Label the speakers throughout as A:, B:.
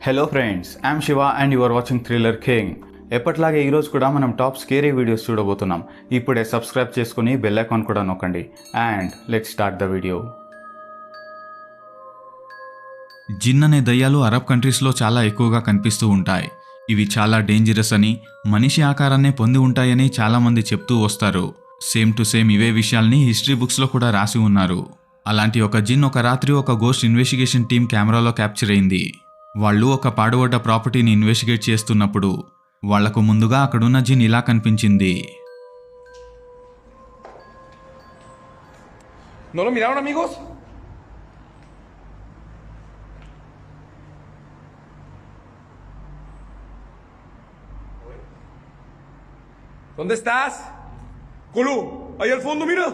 A: Hello friends, I'm Shiva and you are watching thriller king. ఎప్పటిలాగే ఈరోజు కూడా మనం టాప్ స్కేరీ వీడియోస్ చూడబోతున్నాం. ఇప్పుడే సబ్స్క్రైబ్ చేసుకుని బెల్ ఐకాన్ కూడా నొక్కండి. And let's start the video. జిన్ అనే దయ్యాలు అరబ్ కంట్రీస్లో చాలా ఎక్కువగా కనిపిస్తూ ఉంటాయి. ఇవి చాలా డేంజరస్ అని, మనిషి ఆకారాన్నే పొంది ఉంటాయని చాలామంది చెప్తూ వస్తారు. సేమ్ టు సేమ్ ఇవే విషయాల్ని హిస్టరీ బుక్స్లో కూడా రాసి ఉన్నారు. అలాంటి ఒక జిన్ ఒక రాత్రి ఒక గోస్ట్ ఇన్వెస్టిగేషన్ టీం కెమెరాలో క్యాప్చర్ అయింది. వాళ్ళు ఒక పాడుబడ్డ ప్రాపర్టీని ఇన్వెస్టిగేట్ చేస్తున్నప్పుడు వాళ్లకు ముందుగా అక్కడున్న జిన్ ఇలా కనిపించింది.
B: ¿No lo miraron, amigos? ¿Dónde estás? Colo, ahí al fondo, mira.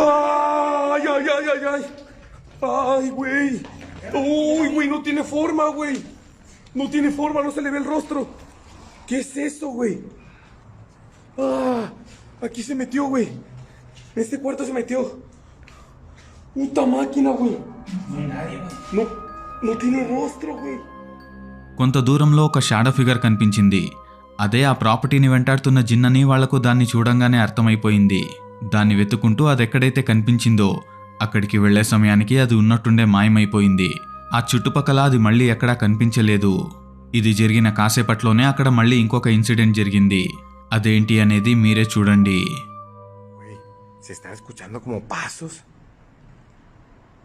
B: Ay, ay, ay, ay, ay. Ay, güey. Uy, güey, no tiene forma, güey. No tiene forma, no se le ve el rostro. ¿Qué es eso, güey? Ah, aquí se metió, güey. En este cuarto se metió. Puta máquina, güey. No hay nadie, güey. No tiene rostro, güey.
A: కొంత దూరంలో ఒక shadow figure కనిపించింది. అదే ఆ ప్రాపర్టీని వెంటాడుతున్న జిన్ అని వాళ్లకు దాన్ని చూడంగానే అర్థమైపోయింది. దాన్ని వెతుకుంటూ అదెక్కడైతే కనిపించిందో అక్కడికి వెళ్లే సమయానికి అది ఉన్నట్టుండే మాయమైపోయింది. ఆ చుట్టుపక్కల అది మళ్ళీ ఎక్కడా కనిపించలేదు. ఇది జరిగిన కాసేపట్లోనే అక్కడ మళ్ళీ ఇంకొక ఇన్సిడెంట్ జరిగింది. అదేంటి అనేది మీరే చూడండి.
B: Se está escuchando como pasos.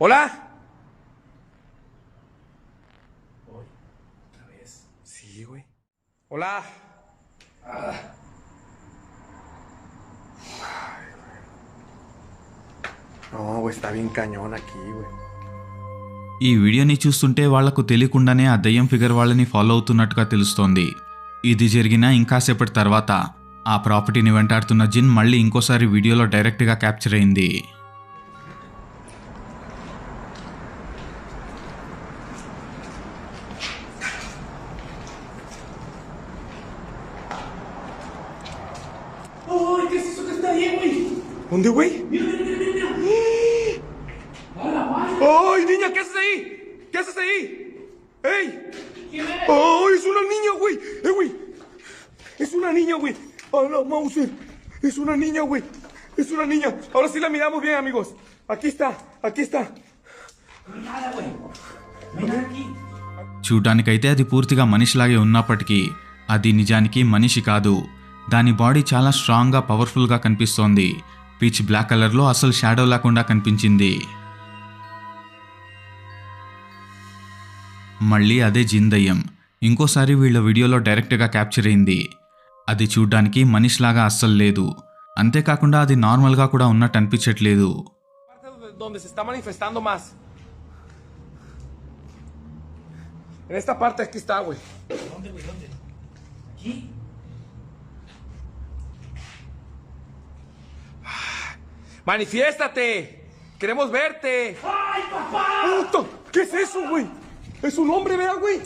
B: Hola. Otra vez. Sí, güey. Hola. No, güey, está bien cañón aquí, güey.
A: ఈ వీడియోని చూస్తుంటే వాళ్లకు తెలియకుండానే ఆ దయ్యం ఫిగర్ వాళ్ళని ఫాలో అవుతున్నట్టుగా తెలుస్తోంది. ఇది జరిగిన ఇంకాసేపటి తర్వాత ఆ ప్రాపర్టీని వెంటాడుతున్న జిన్ మళ్ళీ ఇంకోసారి వీడియోలో డైరెక్ట్గా క్యాప్చర్ అయింది.
B: ¡Ay, qué es eso que está ahí, güey! ¿Dónde, güey? Mira, mira, mira, mira. ¡Ay, niña, qué haces ahí! ¿Qué haces ahí? ¡Ey! ¡Ay, es una niña, güey! Güey! Es una niña, güey. ¡A la Mauser! Es una niña, güey. Es una niña. Ahora sí la miramos bien, amigos. Aquí está, aquí está. No hay nada, güey. No hay nada aquí.
A: చూడ్డానికైతే అది పూర్తిగా మనిషిలాగే ఉన్నప్పటికీ అది నిజానికి మనిషి కాదు. దాని body చాలా స్ట్రాంగ్గా, పవర్ఫుల్గా కనిపిస్తోంది. పిచ్ బ్లాక్ కలర్లో అసలు షాడో లేకుండా కనిపించింది. మళ్ళీ అదే జిన్ దయ్యం ఇంకోసారి వీళ్ళ వీడియోలో డైరెక్ట్గా క్యాప్చర్ అయింది. అది చూడ్డానికి మనిషిలాగా అస్సలు లేదు. అంతేకాకుండా అది నార్మల్గా కూడా ఉన్నట్టు అనిపించట్లేదు.
B: Donde se está manifestando más. En esta parte aquí está, güey. ¿Dónde, güey? ¿Dónde? ¿Aquí? ¡Manifiéstate! ¡Queremos verte! ¡Ay, papá! ¡Puto! ¿Qué es eso, güey? Es un hombre, vea, güey.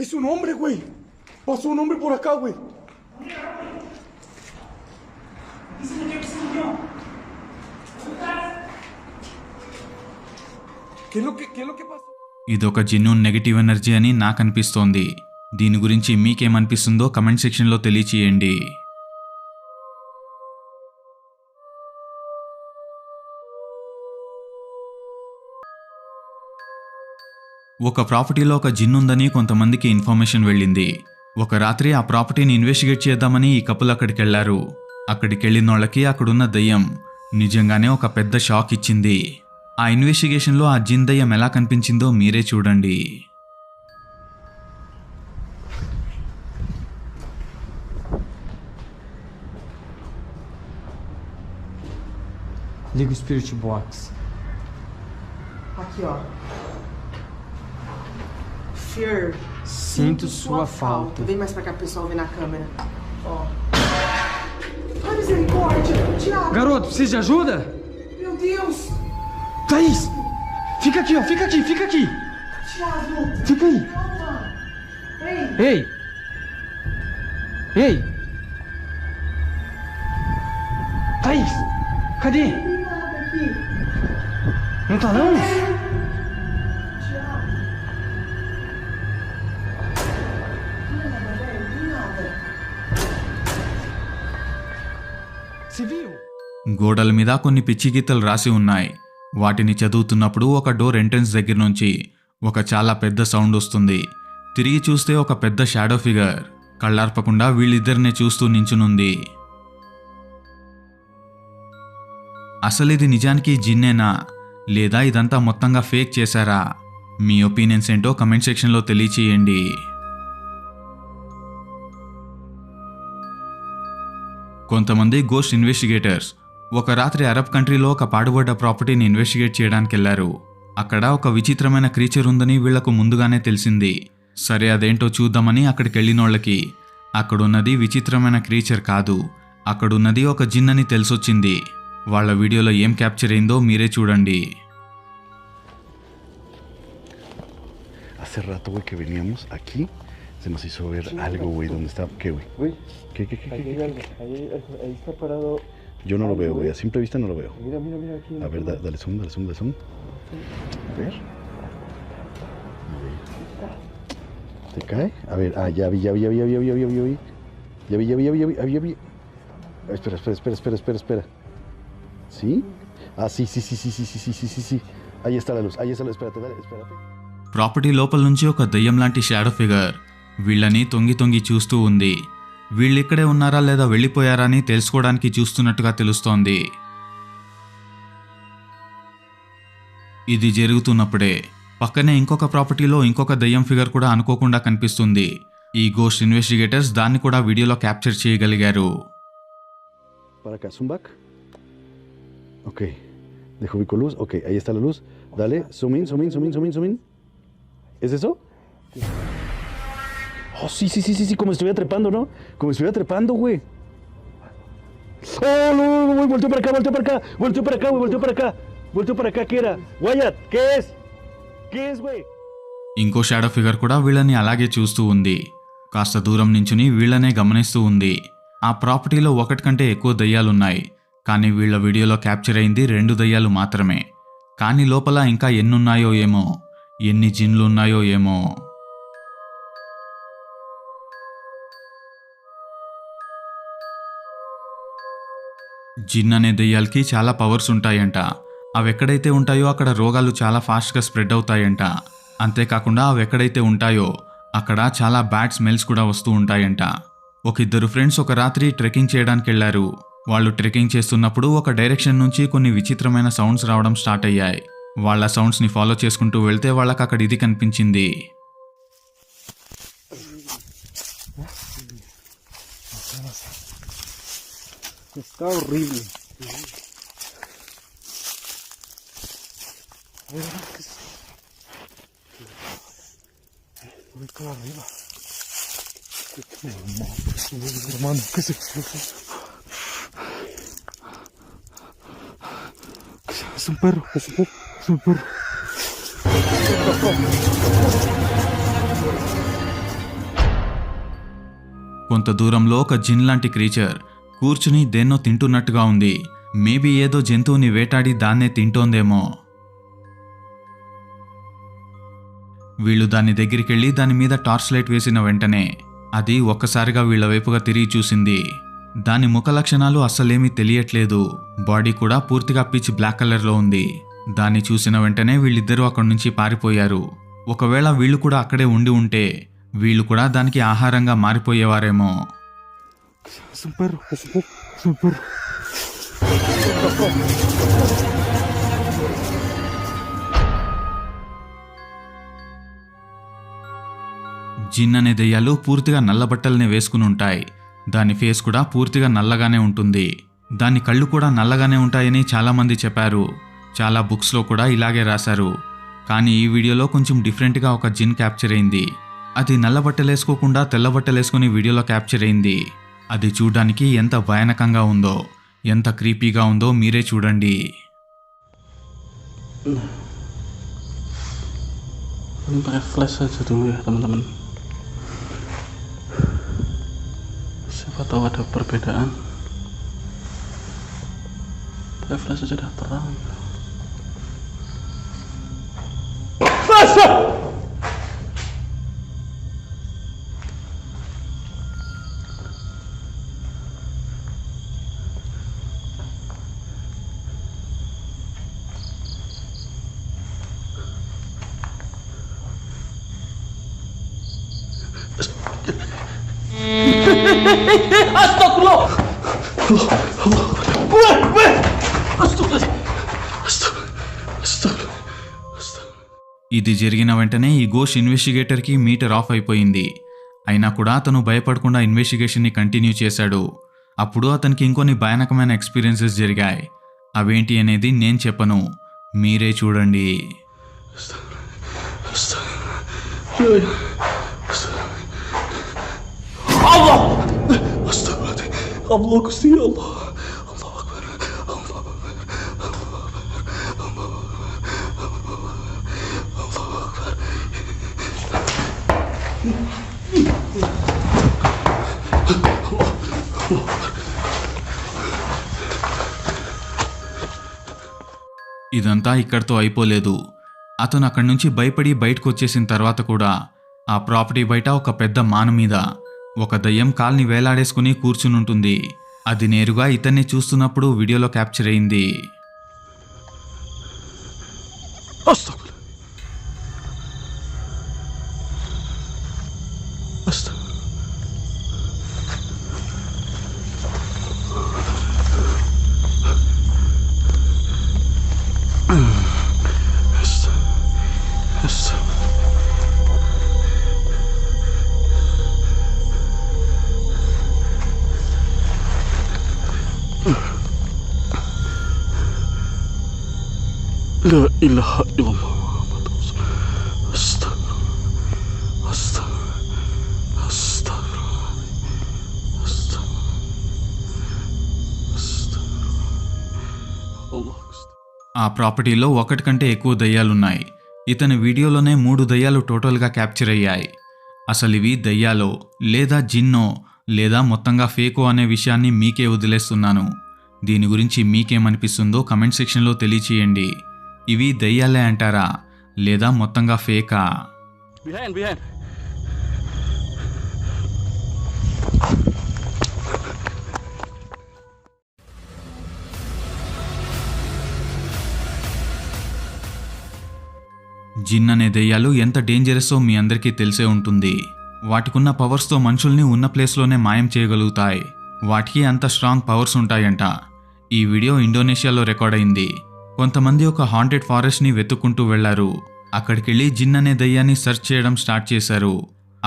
B: Es un hombre, güey. Pasó un hombre por acá, güey. ¿Qué es lo que pasó?
A: ఇదొక genuine negative energy అని నాకు అనిపిస్తోంది. దీని గురించి మీకేమనిపిస్తుందో comment సెక్షన్లో తెలియచేయండి. ఒక ప్రాపర్టీలో ఒక జిన్ ఉందని కొంతమందికి ఇన్ఫర్మేషన్ వెళ్ళింది. ఒక రాత్రి ఆ ప్రాపర్టీని ఇన్వెస్టిగేట్ చేద్దామని ఈ కపుల్ అక్కడికి వెళ్లారు. అక్కడికి వెళ్ళినోళ్ళకి అక్కడున్న దయ్యం నిజంగానే ఒక పెద్ద షాక్ ఇచ్చింది. ఆ ఇన్వెస్టిగేషన్లో ఆ జిన్ దయ్యం ఎలా కనిపించిందో మీరే చూడండి.
C: Liga o Spirit Box.
D: Aqui, ó. Fear.
C: Sinto sua falta.
D: Vem mais pra cá pro pessoal ver na câmera. Ó. Ai, misericórdia! Thiago!
C: Garoto, precisa de ajuda?
D: Meu Deus!
C: Thaís! Fica aqui, ó. Fica aqui, fica aqui.
D: Thiago!
C: Fica aí.
D: Calma! Ei!
C: Ei! Ei! Thaís! Cadê?
D: Não tem nada aqui.
C: Não tá não? C'est viu.
A: గోడల మీద కొన్ని పిచ్చి గీతలు రాసి ఉన్నాయి. వాటిని చదువుతున్నప్పుడు ఒక డోర్ ఎంట్రన్స్ దగ్గర నుంచి ఒక చాలా పెద్ద సౌండ్ వస్తుంది. తిరిగి చూస్తే ఒక పెద్ద షాడో ఫిగర్ కళ్ళార్పకుండా వీళ్ళిద్దరినే చూస్తూ నించునుంది. అసలు ఇది నిజానికి జిన్నేనా లేదా ఇదంతా మొత్తంగా ఫేక్ చేశారా? మీ ఒపీనియన్స్ ఏంటో కమెంట్ సెక్షన్లో తెలియచేయండి. కొంతమంది గోస్ట్ ఇన్వెస్టిగేటర్స్ ఒక రాత్రి అరబ్ కంట్రీలో ఒక పాడుబడ్డ ప్రాపర్టీని ఇన్వెస్టిగేట్ చేయడానికి వెళ్లారు. అక్కడ ఒక విచిత్రమైన క్రీచర్ ఉందని వీళ్లకు ముందుగానే తెలిసింది. సరే అదేంటో చూద్దామని అక్కడికి వెళ్ళినోళ్ళకి అక్కడున్నది విచిత్రమైన క్రీచర్ కాదు, అక్కడున్నది ఒక జిన్ అని తెలిసొచ్చింది. వాళ్ళ వీడియోలో ఏం క్యాప్చర్ అయిందో మీరే చూడండి.
E: Hace rato, güey, que veníamos aquí, se nos hizo ver algo, güey, ¿dónde está? ¿Qué, güey?
C: Güey,
E: ¿Qué?
C: ahí hay algo. Ahí está parado.
E: Yo no lo veo, güey, a simple vista no lo veo.
C: Mira aquí.
E: A ver, dale zoom. A ver. ¿Te cae? A ver, ya vi. Ya vi. Espera. ¿Sí? Ah, sí. Ahí está la luz, espérate.
A: Property లోపల నుంచి ఒక దయ్యం లాంటి shadow figure వీళ్ళని తొంగి చూస్తూ ఉంది. వీళ్ళిక్కడే ఉన్నారా లేదా వెళ్ళిపోయారా అని తెలుసుకోవడానికి చూస్తున్నట్టుగా తెలుస్తోంది. ఇది జరుగుతున్నప్పుడే పక్కనే ఇంకొక ప్రాపర్టీలో ఇంకొక దయ్యం ఫిగర్ కూడా అనుకోకుండా కనిపిస్తుంది. ఈ గోస్ట్ ఇన్వెస్టిగేటర్స్ దాన్ని కూడా వీడియోలో క్యాప్చర్ చేయగలిగారు.
E: Para acá, zoom back. Ok, dejo ubico luz. Ok, ahí está la luz. Dale, zoom in. ¿Es eso? Oh, sí, como si estuviera trepando, ¿no? Como si estuviera trepando, güey. Oh, no, güey, volteó para acá, ¿qué era? Wyatt, ¿qué es, güey?
A: ఇంకో shadow figure కూడా వీళ్ళని అలాగే చూస్తూ ఉంది. కాస్త దూరం నించుని వీళ్ళనే గమనిస్తూ ఉంది. ఆ ప్రాపర్టీలో ఒకటి కంటే ఎక్కువ దయ్యాలున్నాయి, కానీ వీళ్ళ వీడియోలో క్యాప్చర్ అయింది 2 దయ్యాలు మాత్రమే. కానీ లోపల ఇంకా ఎన్నున్నాయో ఏమో, ఎన్ని జిన్లున్నాయో ఏమో. జిన్ అనే దయ్యాలకి చాలా పవర్స్ ఉంటాయంట. అవి ఎక్కడైతే ఉంటాయో అక్కడ రోగాలు చాలా ఫాస్ట్గా స్ప్రెడ్ అవుతాయంట. అంతేకాకుండా అవి ఎక్కడైతే ఉంటాయో అక్కడ చాలా బ్యాడ్ స్మెల్స్ కూడా వస్తూ ఉంటాయంట. ఒక 2 ఫ్రెండ్స్ ఒక రాత్రి ట్రెక్కింగ్ చేయడానికి వెళ్లారు. వాళ్ళు ట్రెక్కింగ్ చేస్తున్నప్పుడు ఒక డైరెక్షన్ నుంచి కొన్ని విచిత్రమైన సౌండ్స్ రావడం స్టార్ట్ అయ్యాయి. వాళ్ళ సౌండ్స్ని ఫాలో చేసుకుంటూ వెళ్తే వాళ్ళకి అక్కడ ఇది కనిపించింది.
C: Está horrible. Está arriba. Hermano, ¿qué es eso? Es un perro.
A: కొంత దూరంలో ఒక జిన్ లాంటి క్రీచర్ కూర్చుని దేన్నో తింటున్నట్టుగా ఉంది. మేబీ ఏదో జంతువుని వేటాడి దాన్నే తింటోందేమో. వీళ్ళు దాని దగ్గరికెళ్ళి దాని మీద టార్చ్ లైట్ వేసిన వెంటనే అది ఒక్కసారిగా వీళ్ళ వైపుగా తిరిగి చూసింది. దాని ముఖ లక్షణాలు అస్సలేమీ తెలియట్లేదు. బాడీ కూడా పూర్తిగా పిచ్ బ్లాక్ కలర్లో ఉంది. దాన్ని చూసిన వెంటనే వీళ్ళిద్దరూ అక్కడి నుంచి పారిపోయారు. ఒకవేళ వీళ్ళు కూడా అక్కడే ఉండి ఉంటే వీళ్ళు కూడా దానికి ఆహారంగా మారిపోయేవారేమో. జిన్ అనే దెయ్యాలు పూర్తిగా నల్ల బట్టల్ని వేసుకుని ఉంటాయి. దాని ఫేస్ కూడా పూర్తిగా నల్లగానే ఉంటుంది. దాని కళ్ళు కూడా నల్లగానే ఉంటాయని చాలామంది చెప్పారు. చాలా బుక్స్లో కూడా ఇలాగే రాశారు. కానీ ఈ వీడియోలో కొంచెం డిఫరెంట్గా ఒక జిన్ క్యాప్చర్ అయింది. అది నల్ల బట్టలేసుకోకుండా తెల్ల బట్టలేసుకుని వీడియోలో క్యాప్చర్ అయింది. అది చూడడానికి ఎంత భయానకంగా ఉందో, ఎంత క్రీపీగా ఉందో మీరే చూడండి.
F: Pakai flash aja dulu ya teman-teman, siapa tahu ada perbedaan. Pakai flash aja dah terang.
D: Astagfirullah.
A: ఇది జరిగిన వెంటనే ఈ గోస్ట్ ఇన్వెస్టిగేటర్కి మీటర్ ఆఫ్ అయిపోయింది. అయినా కూడా అతను భయపడకుండా ఇన్వెస్టిగేషన్ని కంటిన్యూ చేశాడు. అప్పుడు అతనికి ఇంకొన్ని భయానకమైన ఎక్స్పీరియన్సెస్ జరిగాయి. అవేంటి అనేది నేను చెప్పను, మీరే చూడండి.
D: Allah. Astagfirullah. Allah Gusti Allah. Allah Akbar. Allah Akbar.
A: ఇదంతా ఇక్కడితో అయిపోలేదు. అతను అక్కడి నుంచి భయపడి బయటకు వచ్చేసిన తర్వాత కూడా ఆ ప్రాపర్టీ బయట ఒక పెద్ద మాను మీద ఒక దయ్యం కాల్ని వేలాడేసుకుని కూర్చునుంటుంది. అది నేరుగా ఇతన్ని చూస్తున్నప్పుడు వీడియోలో క్యాప్చర్ అయింది.
F: Astagfirullah. La ilaha illallah.
A: ఆ ప్రాపర్టీలో ఒకటి కంటే ఎక్కువ దయ్యాలున్నాయి. ఇతని వీడియోలోనే 3 దయ్యాలు టోటల్గా క్యాప్చర్ అయ్యాయి. అసలు ఇవి దయ్యాలో లేదా జిన్నో లేదా మొత్తంగా ఫేకో అనే విషయాన్ని మీకే వదిలేస్తున్నాను. దీని గురించి మీకేమనిపిస్తుందో కమెంట్ సెక్షన్లో తెలియచేయండి. ఇవి దయ్యాలే అంటారా లేదా మొత్తంగా ఫేకా?
F: Behind.
A: జిన్ అనే దయ్యాలు ఎంత డేంజరస్సో మీ అందరికీ తెలిసే ఉంటుంది. వాటికున్న పవర్స్తో మనుషుల్ని ఉన్న ప్లేస్లోనే మాయం చేయగలుగుతాయి. వాటికి అంత స్ట్రాంగ్ పవర్స్ ఉంటాయంట. ఈ వీడియో ఇండోనేషియాలో రికార్డ్ అయింది. కొంతమంది ఒక హాంటెడ్ ఫారెస్ట్ని వెతుక్కుంటూ వెళ్లారు. అక్కడికెళ్ళి జిన్ అనే దయ్యాన్ని సెర్చ్ చేయడం స్టార్ట్ చేశారు.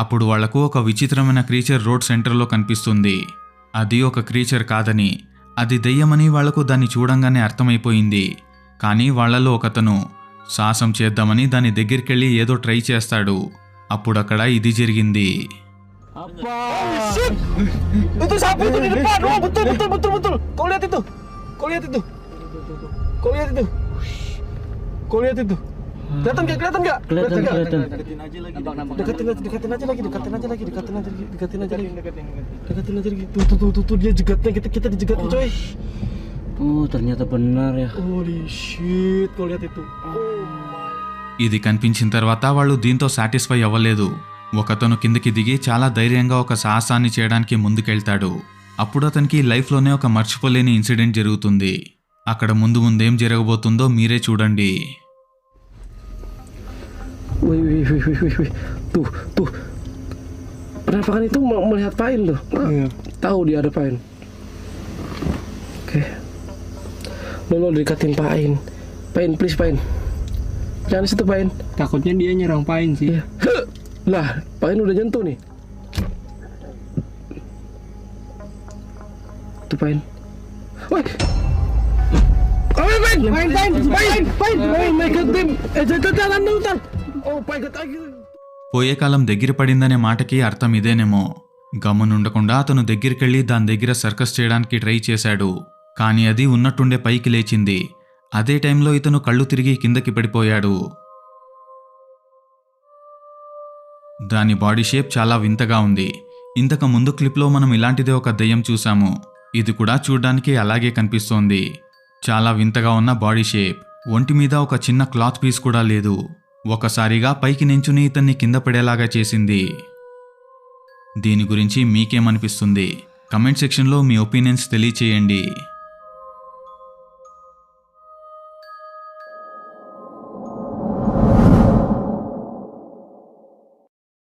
A: అప్పుడు వాళ్లకు ఒక విచిత్రమైన క్రీచర్ రోడ్ సెంటర్లో కనిపిస్తుంది. అది ఒక క్రీచర్ కాదని, అది దయ్యమని వాళ్లకు దాన్ని చూడంగానే అర్థమైపోయింది. కానీ వాళ్లలో ఒకతను సాహసం చేద్దామని దాని దగ్గరికెళ్ళి ఏదో ట్రై చేస్తాడు. అప్పుడక్కడ ఇది జరిగింది.
D: Itu sapu itu di depan. Oh, betul. Kau lihat itu. Kelihatan enggak? Kelihatan. Deketin aja lagi. Deketin aja lagi. Tuh dia jegatnya, kita dijegatin coy.
C: Oh, ternyata benar ya.
D: Holy shit, kau lihat itu.
A: ఇది కనిపించిన తర్వాత వాళ్ళు దీంతో satisfy అవ్వలేదు. ఒకతను కిందకి దిగి చాలా ధైర్యంగా ఒక సాహసాన్ని చేయడానికి ముందుకెళ్తాడు. అప్పుడు అతనికి లైఫ్లోనే ఒక మర్చిపోలేని ఇన్సిడెంట్ జరుగుతుంది. అక్కడ ముందేం జరగబోతుందో మీరే చూడండి.
C: Wih. Tuh. Penampakan itu melihat Pain tuh. Tahu dia ada Pain. Oke. Lo dekatin Pain. Pain, please Pain. Jangan situ Pain.
G: Takutnya dia nyerang Pain sih.
C: Iya. Lah, Pain udah nyentuh nih. Tuh Pain. Woi. Pain. Jangan nonton. Oh, Pain ketagih.
A: పోయే కాలం దగ్గర పడిందనే మాటకి అర్థం ఇదేనేమో. గమ్మునుండకుండా అతను దగ్గరికెళ్ళి దాని దగ్గర circus చేయడానికి ట్రై చేశాడు. కానీ అది ఉన్నట్టుండే పైకి లేచింది. అదే టైంలో ఇతను కళ్ళు తిరిగి కిందకి పడిపోయాడు. దాని బాడీ షేప్ చాలా వింతగా ఉంది. ఇంతకు ముందు క్లిప్లో మనం ఇలాంటిదే ఒక దయ్యం చూసాము. ఇది కూడా చూడ్డానికి అలాగే కనిపిస్తోంది. చాలా వింతగా ఉన్న బాడీ షేప్. ఒంటి మీద ఒక చిన్న క్లాత్ పీస్ కూడా లేదు. ఒకసారిగా పైకి నించుని ఇతన్ని కింద పడేలాగా చేసింది. దీని గురించి మీకేమనిపిస్తుంది? కమెంట్ సెక్షన్లో మీ ఒపీనియన్స్ తెలియచేయండి.